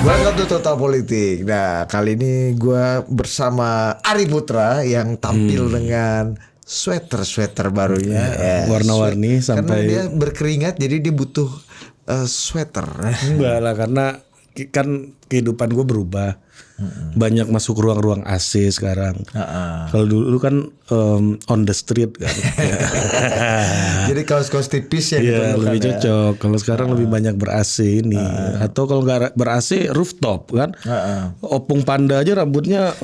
Welcome to Total Politik. Nah, kali ini gue bersama Ari Putra yang tampil dengan sweater barunya, warna-warni sampai karena dia berkeringat, jadi dia butuh sweater. Enggak lah, karena kan kehidupan gue berubah. Banyak masuk ruang-ruang AC sekarang. Kalau dulu kan on the street kan. Jadi kaos-kaos tipis yang ya, lebih cocok. Kalau sekarang lebih banyak ber-AC ini. Atau kalau nggak ber-AC rooftop kan. Opung Panda aja rambutnya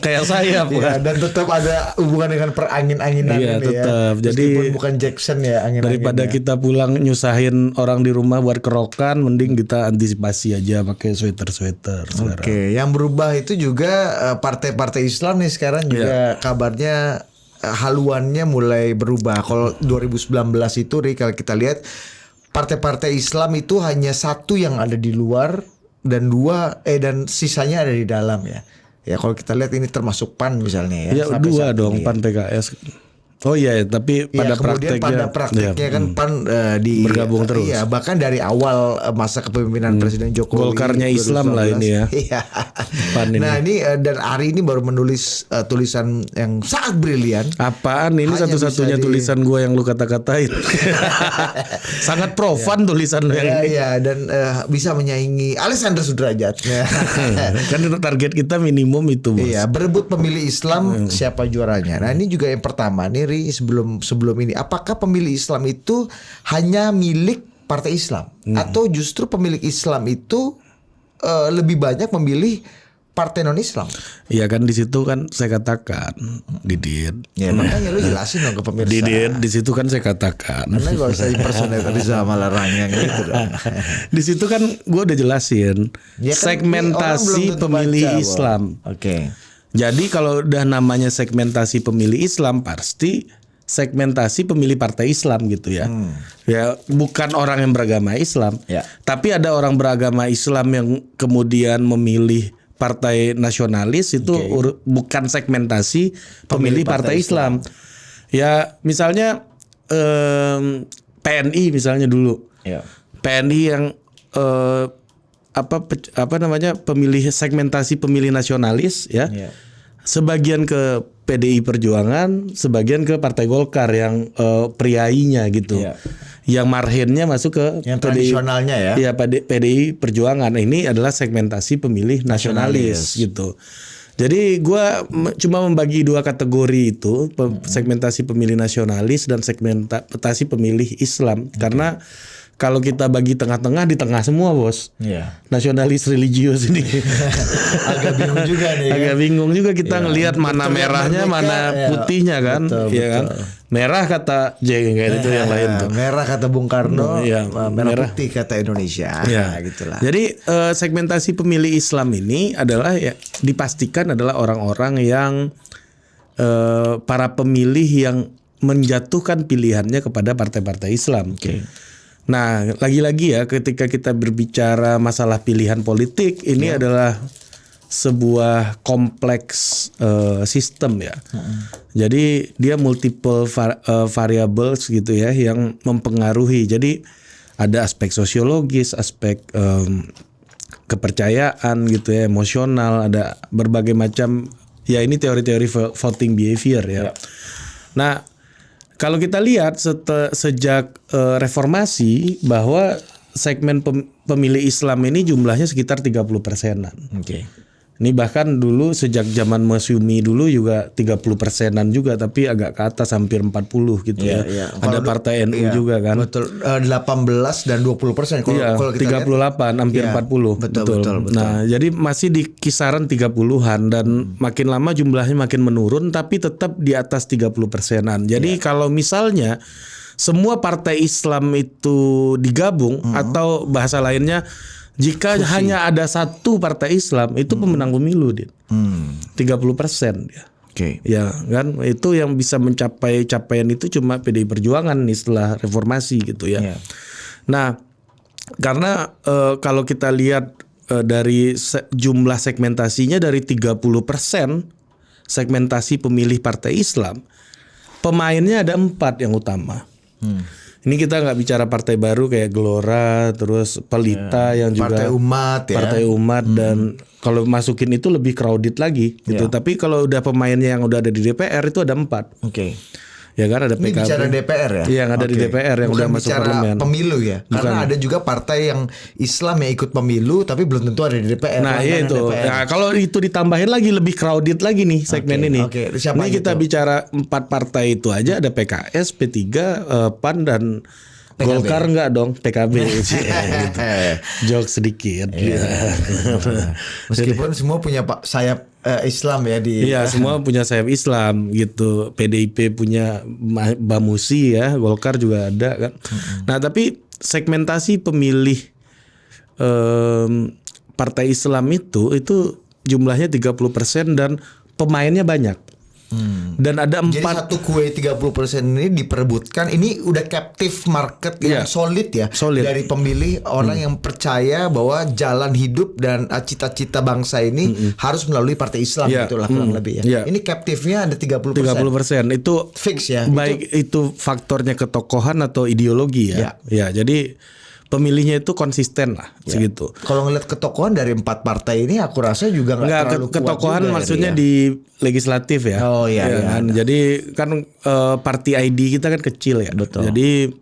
kayak sayap kan. Dan tetap ada hubungan dengan perangin-anginan Iya, ini tetap. ya. Jadi meskipun bukan Jackson ya angin-anginnya. Daripada kita pulang nyusahin orang di rumah buat kerokan, mending kita antisipasi aja pakai sweater sekarang. Oke, yang berubah itu juga partai-partai Islam nih sekarang juga kabarnya haluannya mulai berubah. Kalau 2019 itu, kalau kita lihat partai-partai Islam itu hanya satu yang ada di luar dan dan sisanya ada di dalam ya. Ya kalau kita lihat ini termasuk PAN misalnya ya. Ya dua dong, PAN PKS. Oh iya, tapi pada prakteknya kan PAN bergabung terus. Iya, bahkan dari awal masa kepemimpinan Presiden Jokowi. Golkarnya Islam 2019, lah ini ya. Iya. Nah ini dan Ari ini baru menulis tulisan yang sangat brilian. Apaan ini? Satu-satunya tulisan gue yang lu kata-katain. Sangat profan tulisan lu yang ini. Iya, dan bisa menyaingi Alexander Sudrajat. Kan target kita minimum itu, Bos. Iya, berebut pemilih Islam siapa juaranya. Nah ini juga yang pertama nih, sebelum ini, apakah pemilih Islam itu hanya milik partai Islam atau justru pemilih Islam itu lebih banyak memilih partai non Islam? Iya kan, di situ kan saya katakan, Didin. Ya makanya lu jelasin dong ke pemirsa. Didin, di situ kan saya katakan. Karena gak usah impersonate sama Larang yang gitu dong. Di situ kan gue udah jelasin ya kan, segmentasi pemilih Islam. Oke. Jadi kalau udah namanya segmentasi pemilih Islam, pasti segmentasi pemilih partai Islam gitu ya. Ya bukan orang yang beragama Islam, tapi ada orang beragama Islam yang kemudian memilih partai nasionalis, itu bukan segmentasi pemilih partai Islam. Ya misalnya PNI misalnya dulu. PNI yang pemilih segmentasi pemilih nasionalis ya. Sebagian ke PDI Perjuangan, sebagian ke Partai Golkar yang priainya gitu. Yang marhennya masuk ke yang tradisionalnya ya. Iya, PDI Perjuangan. Ini adalah segmentasi pemilih nasionalis gitu. Jadi gua cuma membagi dua kategori itu, segmentasi pemilih nasionalis dan segmentasi pemilih Islam. Karena kalau kita bagi tengah-tengah, di tengah semua, Bos. Nasionalis religius ini. Agak bingung juga nih. Agak bingung juga kita ngelihat mana merahnya, mana putihnya kan. Betul. Kan? Merah kata J kayak itu yang lain tuh. Merah kata Bung Karno, merah putih kata Indonesia. Gitulah. Jadi segmentasi pemilih Islam ini adalah dipastikan adalah orang-orang yang para pemilih yang menjatuhkan pilihannya kepada partai-partai Islam. Nah, lagi-lagi ya, ketika kita berbicara masalah pilihan politik, ini adalah sebuah kompleks sistem ya. Jadi dia multiple variables gitu ya yang mempengaruhi. Jadi ada aspek sosiologis, aspek kepercayaan gitu ya, emosional, ada berbagai macam ya, ini teori-teori voting behavior ya. Nah, kalau kita lihat sejak reformasi bahwa segmen pemilih Islam ini jumlahnya sekitar 30%-an. Ini bahkan dulu sejak zaman Masyumi dulu juga 30%-an juga, tapi agak ke atas hampir 40 gitu ya. Ada partai NU juga kan. Betul, 18 dan 20%. Kalau kita 38 lihat, hampir 40. Betul. Nah, jadi masih di kisaran 30-an dan makin lama jumlahnya makin menurun, tapi tetap di atas 30%-an. Jadi kalau misalnya semua partai Islam itu digabung atau bahasa lainnya, jika hanya ada satu partai Islam itu pemenang pemilu dia. 30% dia. Ya kan, itu yang bisa mencapai capaian itu cuma PDI Perjuangan nih setelah reformasi gitu ya. Nah, karena kalau kita lihat dari jumlah segmentasinya dari 30% segmentasi pemilih partai Islam, pemainnya ada 4 yang utama. Ini kita nggak bicara partai baru kayak Gelora, terus Pelita yang juga Partai Umat ya. Partai Umat dan kalau masukin itu lebih crowded lagi gitu. Tapi kalau udah pemainnya yang udah ada di DPR itu ada 4. Oke. Ya kan ada Ini PKB. bicara DPR ya? Iya, yang ada di Oke. DPR yang Bukan udah masuk bicara parlemen. pemilu ya? Karena ada juga partai yang Islam yang ikut pemilu tapi belum tentu ada di DPR. Nah langganan itu. DPR. Nah kalau itu ditambahin lagi lebih crowded lagi nih segmen ini. Oke. Siapa Ini kita itu? bicara 4 partai itu aja ada PKS, P3, PAN dan Golkar enggak dong, PKB gitu. Jok sedikit. Meskipun semua punya sayap Islam ya di. Iya, semua punya sayap Islam gitu. PDIP punya Bamusi ya, Golkar juga ada kan. Nah, tapi segmentasi pemilih partai Islam itu jumlahnya 30% dan pemainnya banyak. Dan ada 4. Jadi satu kue 30% ini diperebutkan. Ini udah captive market yang solid ya. Solid. Dari pemilih orang yang percaya bahwa jalan hidup dan cita-cita bangsa ini harus melalui partai Islam itulah kurang lebih ya. Ini captive-nya ada 30%. 30% itu Fix ya. baik itu faktornya ketokohan atau ideologi ya. Ya, jadi pemilihnya itu konsisten lah segitu. Kalau ngeliat ketokohan dari 4 partai ini aku rasa juga nggak terlalu kuat ketokohan juga, maksudnya ya. di legislatif ya. Oh iya, Ya iya. kan? Jadi kan party ID kita kan kecil ya. Betul. Jadi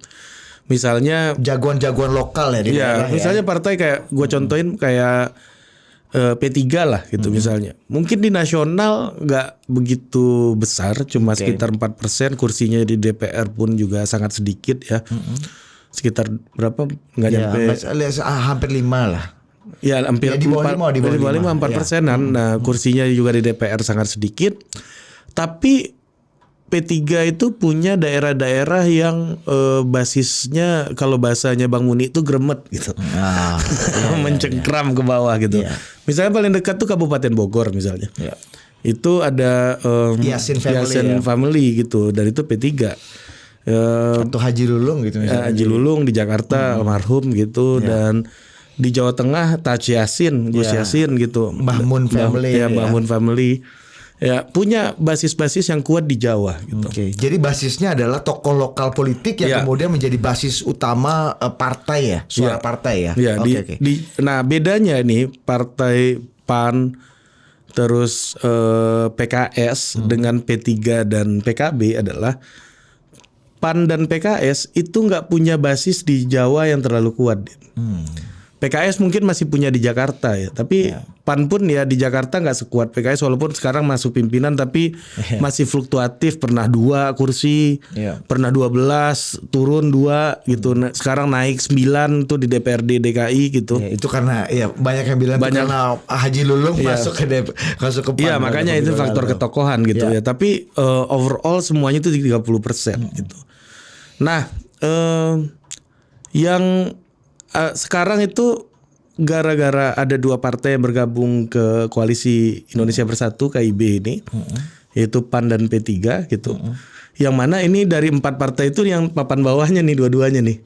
misalnya jagoan-jagoan lokal ya di daerah ya. misalnya partai kayak gue contohin kayak P3 lah gitu misalnya. Mungkin di nasional nggak begitu besar, cuma sekitar 4%, kursinya di DPR pun juga sangat sedikit ya. Sekitar berapa nggak Ya, nyampe hampir 5 lah. ya hampir Ya, di bawah 5, di bawah 5. 4%-an. Nah, kursinya juga di DPR sangat sedikit. Tapi P3 itu punya daerah-daerah yang basisnya kalau bahasanya Bang Muni itu gremet gitu. Mencengkram ke bawah gitu. Misalnya paling dekat tuh Kabupaten Bogor misalnya. Itu ada Yasin Family, Family gitu. Dan itu P3. Atau Haji Lulung gitu misalnya. Haji Lulung di Jakarta almarhum gitu dan di Jawa Tengah Taj Yasin, Gus Yasin gitu. Mbah Mun Family. Mbah Mun Family. Ya, punya basis-basis yang kuat di Jawa gitu. Oke. Jadi basisnya adalah tokoh lokal politik yang kemudian menjadi basis utama partai ya, suara partai ya. Ya, nah bedanya nih partai PAN terus PKS dengan P3 dan PKB adalah PAN dan PKS itu nggak punya basis di Jawa yang terlalu kuat. PKS mungkin masih punya di Jakarta ya, tapi PAN pun ya di Jakarta nggak sekuat PKS walaupun sekarang masuk pimpinan tapi masih fluktuatif, pernah 2 kursi, pernah 12, turun 2 gitu. Nah, sekarang naik 9 tuh di DPRD DKI gitu. Itu karena banyak yang bilang karena Haji Lulung masuk ke PAN. Iya, makanya itu faktor ketokohan gitu ya. Tapi overall semuanya itu 30% gitu. Nah, yang sekarang itu gara-gara ada 2 partai yang bergabung ke Koalisi Indonesia Bersatu KIB ini, yaitu PAN dan P3 gitu. Yang mana ini dari 4 partai itu yang papan bawahnya nih dua-duanya nih.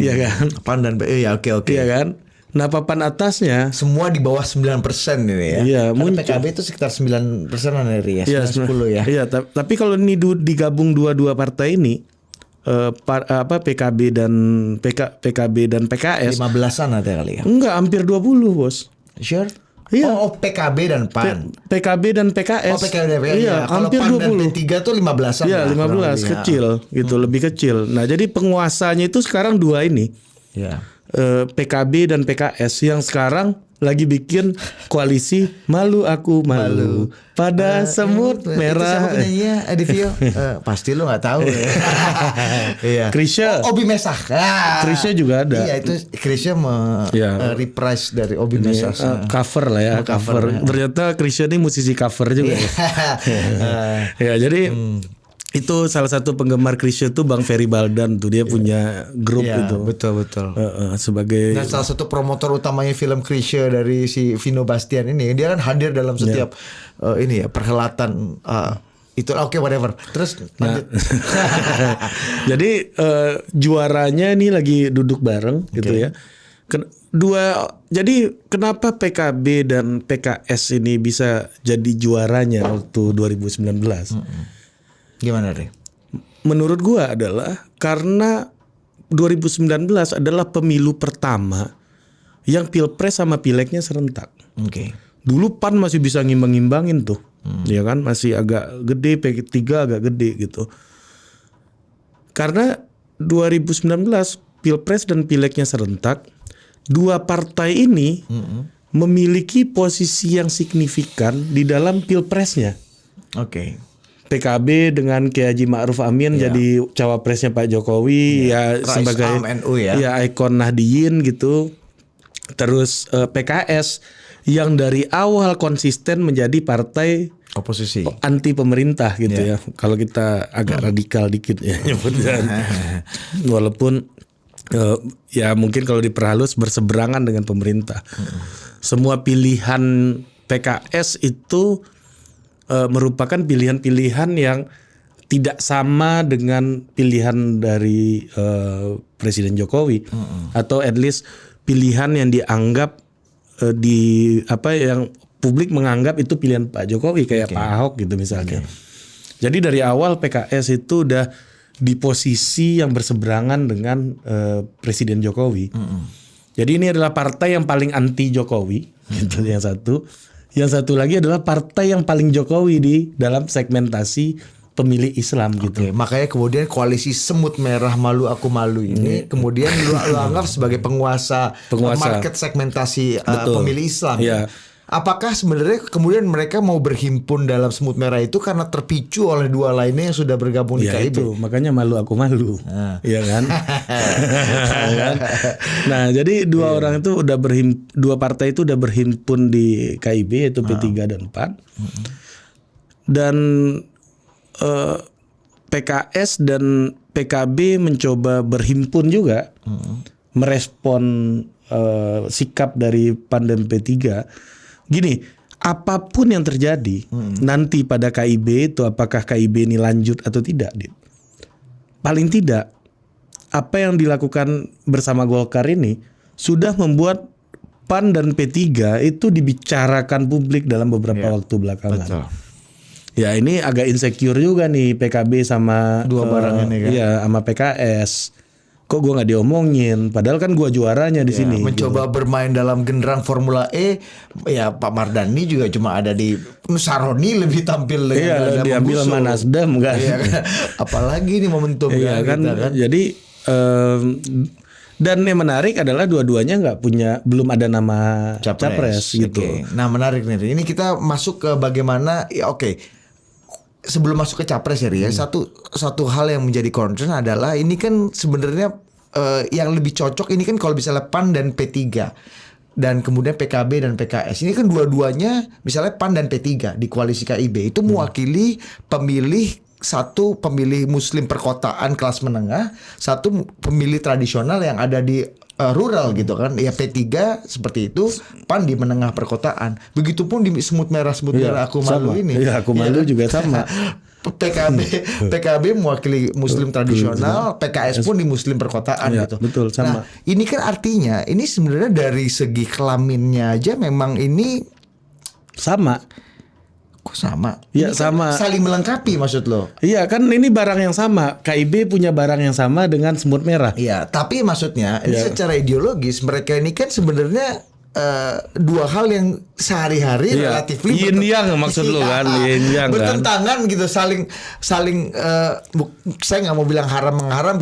Iya kan? PAN dan oke. Iya kan? Nah, papan atasnya semua di bawah 9% ini ya. Iya, karena PKB itu sekitar 9%-an dari ya, 10 ya. Iya, tapi kalau ini digabung dua-dua partai ini PKB dan PKS 15-an ada kali ya. enggak, hampir 20 bos. Sure? Iya. Oh, PKB dan PAN. PKB dan PKS. Oh, PKB dan PKS. Iya, Kalau hampir PAN 20. dan P3 tuh 15-an. Iya, lah, 15 kecil gitu, lebih kecil. Nah, jadi penguasanya itu sekarang 2 ini. Iya. PKB dan PKS yang sekarang lagi bikin koalisi Malu Aku Malu pada semut merah. Itu siapa penyanyinya Adivio? Pasti lu nggak tahu ya. Iya. Krisya. Obi Mesah. Krisya juga ada. Iya, itu Krisya reprise dari Obi Mesah. Cover lah ya, cover. Ternyata Krisya ini musisi cover juga. Ya, jadi itu salah satu penggemar Krisya tuh Bang Ferry Baldan tuh, dia punya grup itu. Betul. Sebagai Dan salah satu promotor utamanya film Krisya dari si Vino Bastian ini, dia kan hadir dalam setiap perhelatan itu whatever. Terus lanjut. Jadi juaranya ini lagi duduk bareng gitu ya. Jadi kenapa PKB dan PKS ini bisa jadi juaranya waktu 2019? Gimana deh? Menurut gua adalah karena 2019 adalah pemilu pertama yang pilpres sama pileknya serentak. Oke. Dulu PAN masih bisa ngimbang-ngimbangin tuh, ya kan, masih agak gede, P3 agak gede gitu. Karena 2019 pilpres dan pileknya serentak, dua partai ini memiliki posisi yang signifikan di dalam pilpresnya. Oke. PKB dengan Kiai Haji Ma'ruf Amin jadi cawapresnya Pak Jokowi, ya Rais sebagai Am NU ya. ikon Nahdiyin gitu. Terus PKS yang dari awal konsisten menjadi partai Oposisi. anti pemerintah gitu ya. Kalau kita agak radikal dikit ya nyebutnya. Walaupun ya mungkin kalau diperhalus berseberangan dengan pemerintah. Semua pilihan PKS itu merupakan pilihan-pilihan yang tidak sama dengan pilihan dari Presiden Jokowi, atau at least pilihan yang dianggap yang publik menganggap itu pilihan Pak Jokowi, kayak Pak Ahok gitu misalnya. Jadi dari awal PKS itu udah di posisi yang berseberangan dengan Presiden Jokowi. Jadi ini adalah partai yang paling anti Jokowi, gitu yang satu. Yang satu lagi adalah partai yang paling Jokowi di dalam segmentasi pemilih Islam gitu. Makanya kemudian koalisi semut merah malu aku malu ini kemudian lu anggap sebagai penguasa market segmentasi pemilih Islam. Iya. Apakah sebenarnya kemudian mereka mau berhimpun dalam semut merah itu karena terpicu oleh dua lainnya yang sudah bergabung di Ya KIB? itu, makanya malu aku malu. Iya kan? Nah, jadi dua orang itu dua partai itu udah berhimpun di KIB, yaitu P3 dan PAN. Dan PKS dan PKB mencoba berhimpun juga, merespon sikap dari PAN dan P3. Gini, apapun yang terjadi nanti pada KIB itu, apakah KIB ini lanjut atau tidak, Dit? Paling tidak apa yang dilakukan bersama Golkar ini sudah membuat PAN dan P3 itu dibicarakan publik dalam beberapa waktu belakangan. Betul. Ya ini agak insecure juga nih PKB sama dua barang ini kan. Iya, sama PKS. Kok gue nggak diomongin? Padahal kan gue juaranya di sini. Mencoba bermain dalam genderang Formula E, ya Pak Mardhani juga cuma ada di Saroni lebih tampil dengan diambil sama Nasdem kan. Iya, kan? Apalagi ini momentum kan. Jadi dan yang menarik adalah dua-duanya belum ada nama capres gitu. Nah menarik nih. Ini kita masuk ke bagaimana sebelum masuk ke capres ya Ria, satu hal yang menjadi concern adalah ini kan sebenarnya yang lebih cocok ini kan kalau misalnya PAN dan P3 dan kemudian PKB dan PKS ini kan dua-duanya misalnya PAN dan P3 di koalisi KIB itu mewakili satu pemilih Muslim perkotaan kelas menengah, satu pemilih tradisional yang ada di rural gitu kan. Ya P3 seperti itu, PAN di menengah perkotaan. Begitupun di semut merah aku malu ini. Iya, aku malu juga sama. PKB mewakili Muslim tradisional, PKS pun di Muslim perkotaan gitu. Betul, sama. Nah, ini kan artinya ini sebenarnya dari segi kelaminnya aja memang ini sama. Kok sama? Iya kan sama. Saling melengkapi maksud lo? Iya kan ini barang yang sama. KIB punya barang yang sama dengan semut merah. Iya, tapi maksudnya ini secara ideologis mereka ini kan sebenarnya dua hal yang sehari-hari relatif yin yang maksud lo kan, yin yang bertentangan gitu, saling saya nggak mau bilang haram mengharam,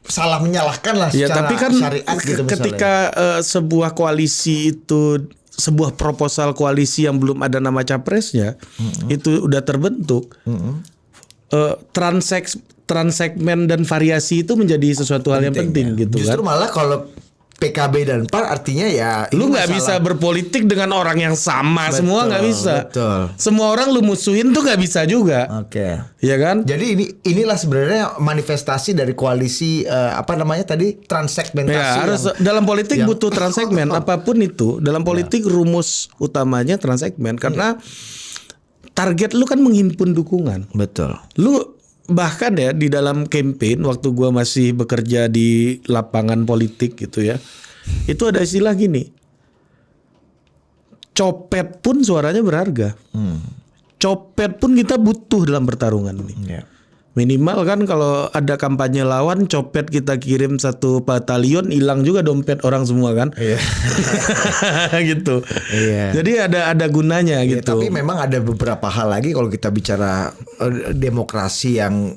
salah menyalahkan lah secara tapi kan syariat gitu ketika sebuah koalisi itu, sebuah proposal koalisi yang belum ada nama capresnya itu udah terbentuk, transsegmen dan variasi itu menjadi sesuatu hal yang penting gitu. Justru kan malah kalau PKB dan PAN artinya ya lu nggak bisa berpolitik dengan orang yang sama. Semua nggak bisa. Betul. Semua orang lu musuhin tuh nggak bisa juga. Oke. Iya kan? Jadi inilah sebenarnya manifestasi dari koalisi transsegmentasi. Ya, harus dalam politik butuh transsegmen apapun itu. Dalam politik rumus utamanya transsegmen karena target lu kan menghimpun dukungan. Betul. Lu bahkan ya di dalam campaign waktu gua masih bekerja di lapangan politik gitu ya, itu ada istilah gini, copet pun suaranya berharga. Copet pun kita butuh dalam pertarungan ini. Minimal kan kalau ada kampanye lawan, copet kita kirim 1 batalion, hilang juga dompet orang semua kan. Iya. Gitu. Iya. Jadi ada gunanya Ya, gitu. tapi memang ada beberapa hal lagi kalau kita bicara demokrasi yang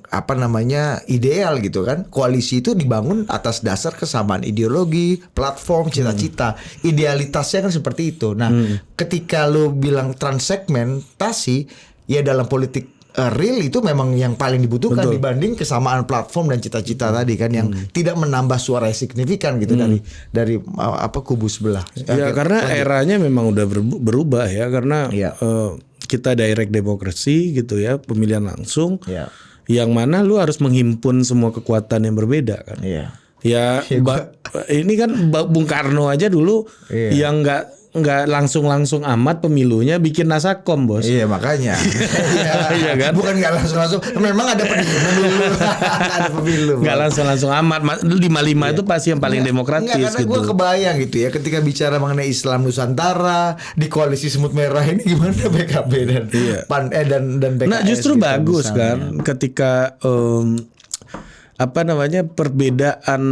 ideal gitu kan. Koalisi itu dibangun atas dasar kesamaan ideologi, platform, cita-cita. Idealitasnya kan seperti itu. Nah, ketika lo bilang transsegmentasi, ya dalam politik real itu memang yang paling dibutuhkan dibanding kesamaan platform dan cita-cita tadi kan yang tidak menambah suara signifikan gitu dari kubu sebelah. Ya karena eranya memang udah berubah ya karena kita direct demokrasi gitu ya, pemilihan langsung. Yang mana lu harus menghimpun semua kekuatan yang berbeda kan. Ya ini kan Bung Karno aja dulu yang nggak langsung amat pemilunya bikin Nasakom, Bos. Iya makanya. Iya kan? Bukan nggak langsung. Memang ada pemilu. Ada pemilu. Nggak langsung amat. 55 itu pasti yang paling demokratis. Karena gitu. gue kebayang gitu ya ketika bicara mengenai Islam Nusantara di koalisi semut merah ini gimana PKB dan PAN dan PKS. Nah justru gitu, bagus misalnya. kan ketika perbedaan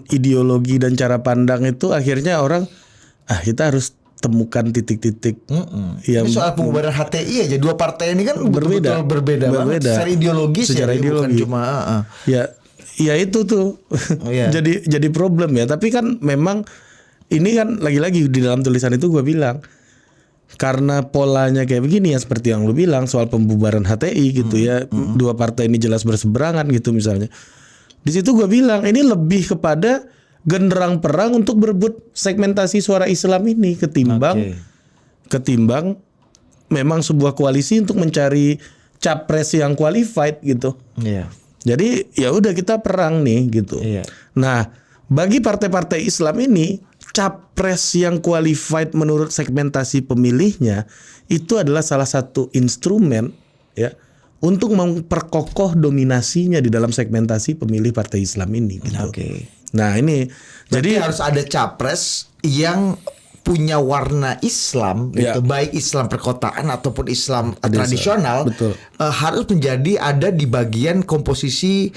ideologi dan cara pandang itu akhirnya orang kita harus temukan titik-titik yang ini soal pembubaran HTI aja, dua partai ini kan betul-betul berbeda banget secara ideologis secara ya, ideologi. bukan cuma ya itu tuh jadi problem ya. Tapi kan memang ini kan lagi-lagi di dalam tulisan itu gue bilang karena polanya kayak begini ya, seperti yang lu bilang soal pembubaran HTI gitu ya, dua partai ini jelas berseberangan gitu misalnya. Di situ gue bilang ini lebih kepada genderang perang untuk berebut segmentasi suara Islam ini ketimbang memang sebuah koalisi untuk mencari capres yang qualified gitu. Jadi ya udah kita perang nih gitu. Nah, bagi partai-partai Islam ini capres yang qualified menurut segmentasi pemilihnya itu adalah salah satu instrumen ya untuk memperkokoh dominasinya di dalam segmentasi pemilih partai Islam ini gitu. Nah ini jadi harus ada capres yang punya warna Islam gitu, baik Islam perkotaan ataupun Islam tradisional, harus menjadi ada di bagian komposisi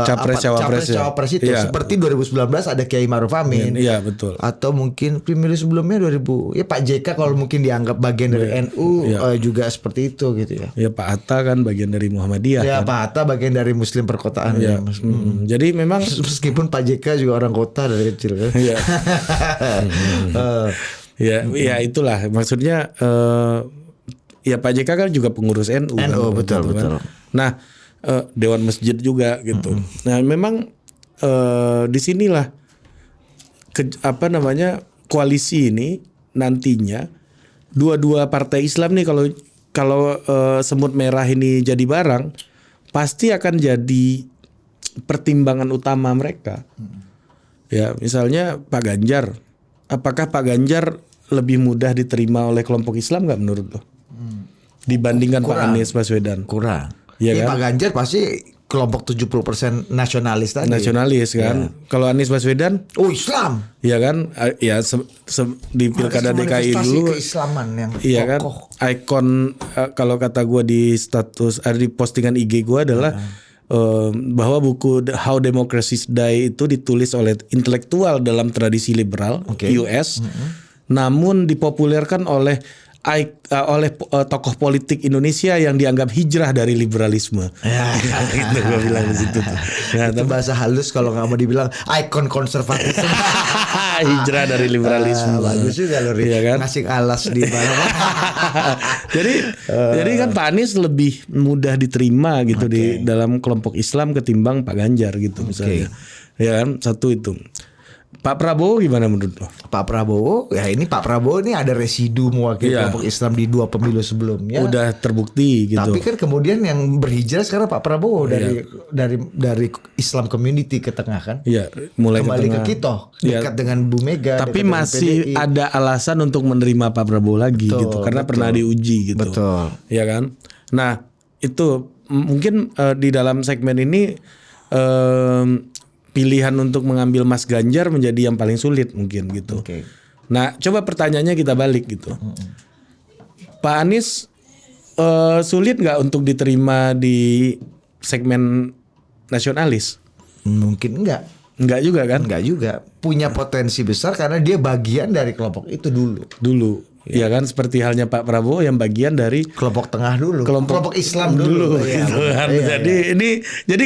capres-cawapres itu. Seperti 2019 ada Kiai Ma'ruf Amin, atau mungkin pemilu sebelumnya 2000 ya Pak JK kalau mungkin dianggap bagian dari NU juga seperti itu gitu ya. Ya Pak Atta kan bagian dari Muhammadiyah. Ya kan? Pak Atta bagian dari Muslim perkotaan. Jadi memang meskipun Pak JK juga orang kota dari kecil kan. Ya itulah maksudnya ya Pak JK kan juga pengurus NU. Betul. Nah Dewan Masjid juga gitu. Nah memang disinilah koalisi ini nantinya dua partai Islam nih kalau semut merah ini jadi barang pasti akan jadi pertimbangan utama mereka. Ya misalnya Pak Ganjar, apakah Pak Ganjar lebih mudah diterima oleh kelompok Islam nggak menurut lo? Dibandingkan Pak Anies Baswedan? Kurang. Ya kan? Pak Ganjar pasti kelompok 70% nasionalis tadi. Nasionalis kan. Kalau Anies Baswedan? Islam. Iya kan? Ya di Pilkada DKI dulu. Keislaman yang iya kokoh. Kan? Ikon kalau kata gue di status di postingan IG gue adalah bahwa buku How Democracy Die itu ditulis oleh intelektual dalam tradisi liberal US, namun dipopulerkan oleh tokoh politik Indonesia yang dianggap hijrah dari liberalisme. Gitu gue bilang di situ. Itu bahasa halus kalau nggak mau dibilang ikon konservatif. Hijrah dari liberalisme. Bagus juga loh, iya kan? Ngasih alas di mana. jadi kan Pak Anies lebih mudah diterima gitu di dalam kelompok Islam ketimbang Pak Ganjar gitu misalnya. Ya kan? Satu itu. Pak Prabowo gimana menurut lo? Pak Prabowo ini ada residu mewakili kelompok Islam di 2 pemilu sebelumnya. Udah terbukti gitu. Tapi kan kemudian yang berhijrah sekarang Pak Prabowo dari Islam community ke tengah kan. Iya, mulai kembali ke Kito, dekat dengan Bu Mega. Tapi masih ada alasan untuk menerima Pak Prabowo lagi gitu karena pernah diuji gitu. Betul. Ya kan? Nah, itu mungkin di dalam segmen ini pilihan untuk mengambil Mas Ganjar menjadi yang paling sulit mungkin gitu. Nah, coba pertanyaannya kita balik gitu. Pak Anies sulit nggak untuk diterima di segmen nasionalis? Mungkin Enggak juga kan? enggak juga. Punya potensi besar karena dia bagian dari kelompok itu dulu. Ya kan, seperti halnya Pak Prabowo yang bagian dari Kelompok tengah dulu. Kelompok Islam dulu. Iya, gitu kan. iya, Jadi iya. jadi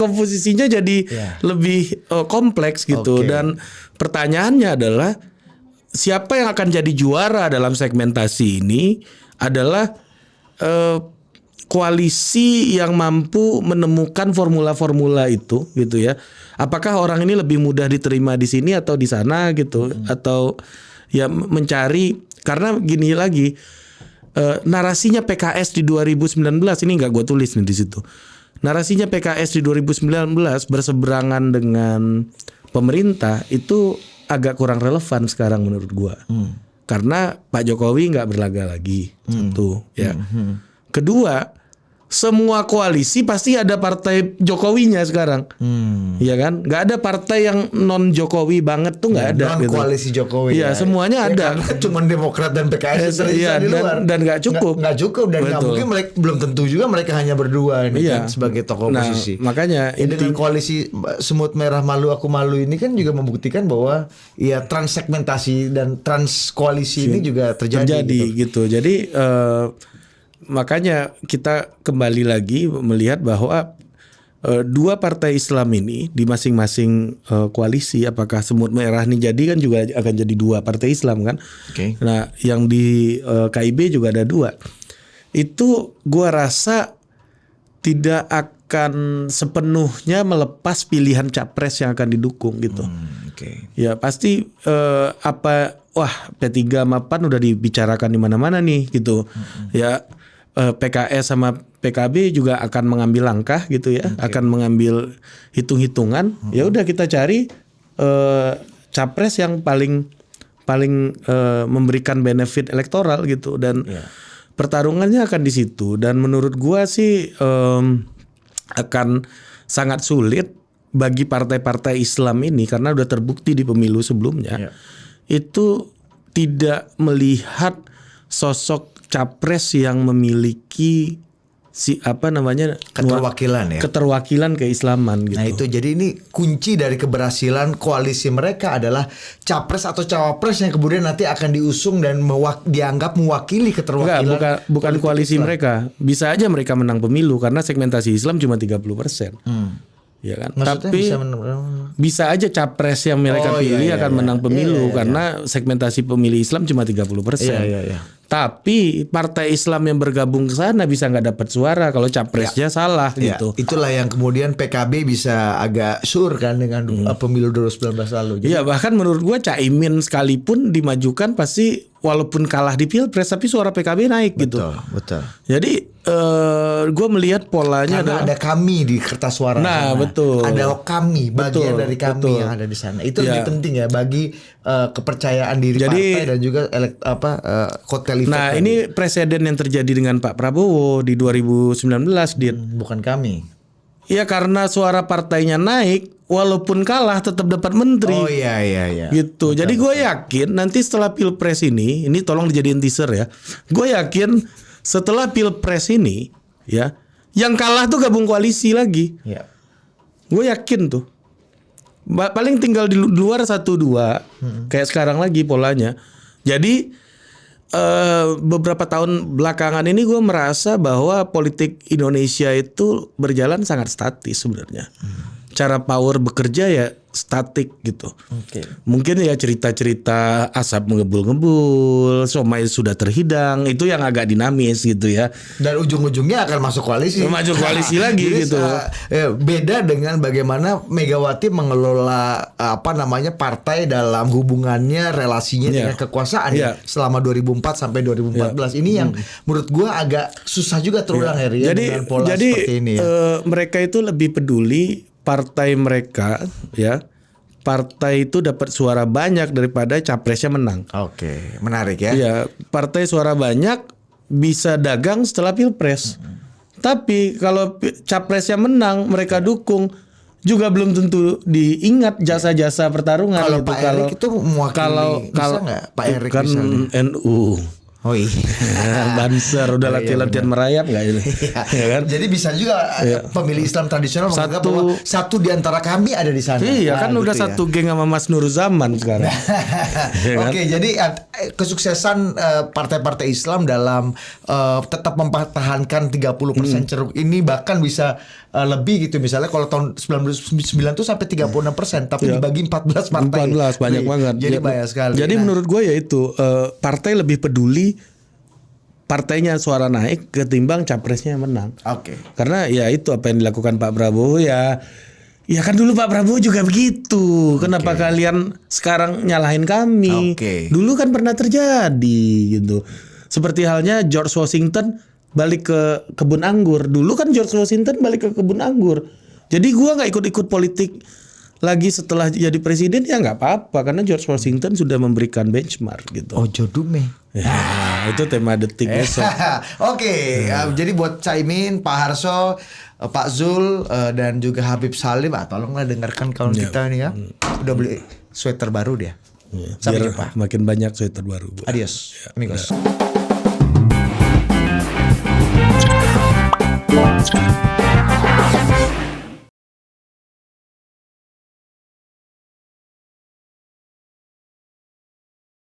komposisinya jadi Iya. lebih kompleks gitu. Oke. Dan pertanyaannya adalah siapa yang akan jadi juara dalam segmentasi ini adalah koalisi yang mampu menemukan formula-formula itu gitu ya. Apakah orang ini lebih mudah diterima di sini atau di sana gitu, atau ya mencari, karena gini lagi, narasinya PKS di 2019 ini nggak gue tulis nih di situ. Narasinya PKS di 2019 berseberangan dengan pemerintah itu agak kurang relevan sekarang menurut gue. Karena Pak Jokowi nggak berlaga lagi, satu ya. Kedua, semua koalisi pasti ada partai Jokowinya sekarang, ya kan? Nggak ada partai yang non Jokowi banget tuh nggak ada. Non koalisi Jokowi. Iya, semuanya ada. Karena cuma Demokrat dan PKS yang Iya, di luar. dan nggak cukup. Nggak cukup dan nggak Betul. mungkin mereka, belum tentu juga mereka hanya berdua ini Iya. kan sebagai tokoh Nah, oposisi. makanya Ya, dengan koalisi semut merah malu aku malu ini kan juga membuktikan bahwa ya transsegmentasi dan trans koalisi ini juga terjadi gitu. gitu. Jadi makanya kita kembali lagi melihat bahwa dua partai Islam ini di masing-masing koalisi, apakah semut merah ini jadi kan juga akan jadi dua partai Islam kan. Oke. Nah, yang di KIB juga ada dua. Itu gua rasa tidak akan sepenuhnya melepas pilihan capres yang akan didukung gitu. Oke. Ya pasti P3 sama PAN udah dibicarakan di mana-mana nih gitu. Ya PKS sama PKB juga akan mengambil langkah gitu ya, akan mengambil hitung-hitungan. Ya udah kita cari capres yang paling memberikan benefit elektoral gitu, dan pertarungannya akan di situ. Dan menurut gua sih akan sangat sulit bagi partai-partai Islam ini, karena udah terbukti di pemilu sebelumnya itu tidak melihat sosok capres yang memiliki keterwakilan keislaman gitu. Nah itu jadi ini kunci dari keberhasilan koalisi mereka adalah capres atau cawapres yang kemudian nanti akan diusung dan dianggap mewakili keterwakilan. Bukan koalisi Islam. mereka. Bisa aja mereka menang pemilu karena segmentasi Islam cuma 30%. Ya kan? Maksudnya Tapi bisa aja capres yang mereka pilih akan menang pemilu karena segmentasi pemilih Islam cuma 30%. Iya. Tapi partai Islam yang bergabung ke sana bisa nggak dapat suara kalau capresnya salah gitu. Itulah yang kemudian PKB bisa agak sur kan dengan pemilu 2019 lalu. Iya, bahkan menurut gua Caimin sekalipun dimajukan pasti walaupun kalah di Pilpres tapi suara PKB naik gitu. Betul. Jadi gue melihat polanya Karena ada kami di kertas suara. Nah, betul. Ada kami, bagian Betul, dari kami betul. yang ada di sana. Itu lebih penting ya bagi kepercayaan diri Jadi, partai dan juga kotel efek. Nah, ini presiden yang terjadi dengan Pak Prabowo di 2019 bukan kami. Ya karena suara partainya naik walaupun kalah tetap dapat menteri. Oh iya. Gitu. Jadi gue yakin nanti setelah Pilpres ini tolong dijadiin teaser ya. Gue yakin setelah Pilpres ini ya, yang kalah tuh gabung koalisi lagi. Iya. Gue yakin tuh. Paling tinggal di luar 1-2 kayak sekarang lagi polanya. Jadi beberapa tahun belakangan ini gue merasa bahwa politik Indonesia itu berjalan sangat statis sebenarnya. Cara power bekerja ya statik gitu. Mungkin ya cerita-cerita asap mengebul-ngebul, somai sudah terhidang, itu yang agak dinamis gitu ya. Dan ujung-ujungnya akan masuk koalisi. Masuk koalisi lagi Jadi, gitu. Beda dengan bagaimana Megawati mengelola partai dalam hubungannya relasinya dengan kekuasaan selama 2004 sampai 2014. Ini yang menurut gua agak susah juga terulang Heri, dengan pola seperti ini ya. Mereka itu lebih peduli partai mereka partai itu dapat suara banyak daripada capresnya menang. Oke, menarik ya. Iya, partai suara banyak bisa dagang setelah Pilpres. Tapi kalau capresnya menang mereka dukung juga belum tentu diingat jasa-jasa pertarungan Kalau gitu. Pak Erik itu mewakili, bisa nggak Pak Erik kan misalnya? NU. Oh iya. Banser udah latihan merayap nggak ini? Ya kan? Jadi bisa juga pemilih Islam tradisional menganggap bahwa satu di antara kami ada di sana. Iya kan udah gitu ya. satu geng sama Mas Nur Zaman sekarang. Ya kan? Oke, jadi kesuksesan partai-partai Islam dalam tetap mempertahankan 30% ceruk ini bahkan bisa lebih gitu. Misalnya kalau tahun 99 tuh sampai 36%, tapi dibagi 14 partai. 14 banyak banget. Jadi banyak sekali. Jadi menurut gue ya itu partai lebih peduli partainya suara naik ketimbang capresnya yang menang. Oke. Karena ya itu apa yang dilakukan Pak Prabowo ya kan dulu Pak Prabowo juga begitu. Kenapa kalian sekarang nyalahin kami? Dulu kan pernah terjadi gitu. Seperti halnya George Washington balik ke kebun anggur. Dulu kan George Washington balik ke kebun anggur. Jadi gua nggak ikut-ikut politik lagi setelah jadi presiden ya nggak apa-apa karena George Washington sudah memberikan benchmark gitu. Ojo dume. Ya, itu tema detik besok. Oke, jadi buat Caimin, Pak Harso, Pak Zul dan juga Habib Salim, tolonglah dengarkan kawan kita nih ya. Udah beli sweater baru dia. Ya, Sampai biar jumpa. makin banyak sweater baru. Adios, amigos.